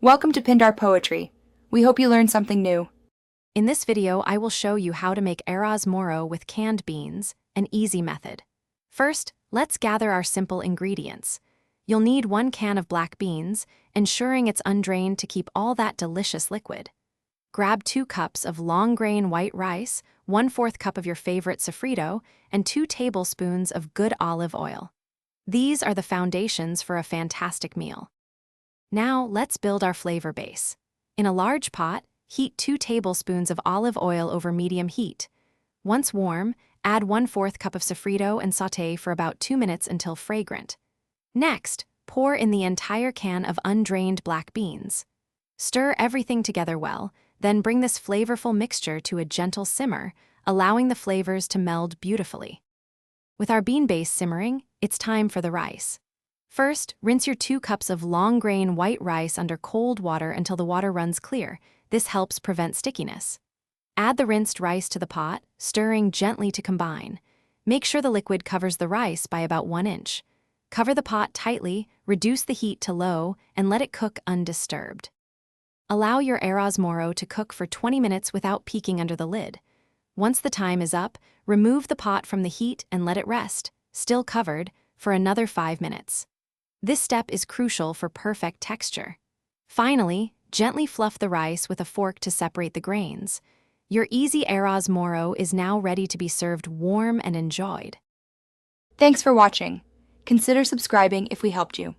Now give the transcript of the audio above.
Welcome to Pindar Poetry. We hope you learned something new. In this video, I will show you how to make Arroz Moro with canned beans, an easy method. First, let's gather our simple ingredients. You'll need 1 can of black beans, ensuring it's undrained to keep all that delicious liquid. Grab 2 cups of long-grain white rice, 1/4 cup of your favorite sofrito, and 2 tablespoons of good olive oil. These are the foundations for a fantastic meal. Now, let's build our flavor base. In a large pot, heat 2 tablespoons of olive oil over medium heat. Once warm, add 1/4 cup of sofrito and sauté for about 2 minutes until fragrant. Next, pour in the entire can of undrained black beans. Stir everything together well, then bring this flavorful mixture to a gentle simmer, allowing the flavors to meld beautifully. With our bean base simmering, it's time for the rice. First, rinse your 2 cups of long-grain white rice under cold water until the water runs clear. This helps prevent stickiness. Add the rinsed rice to the pot, stirring gently to combine. Make sure the liquid covers the rice by about 1 inch. Cover the pot tightly, reduce the heat to low, and let it cook undisturbed. Allow your Arroz Moro to cook for 20 minutes without peeking under the lid. Once the time is up, remove the pot from the heat and let it rest, still covered, for another 5 minutes. This step is crucial for perfect texture. Finally, gently fluff the rice with a fork to separate the grains. Your easy Arroz Moro is now ready to be served warm and enjoyed. Thanks for watching. Consider subscribing if we helped you.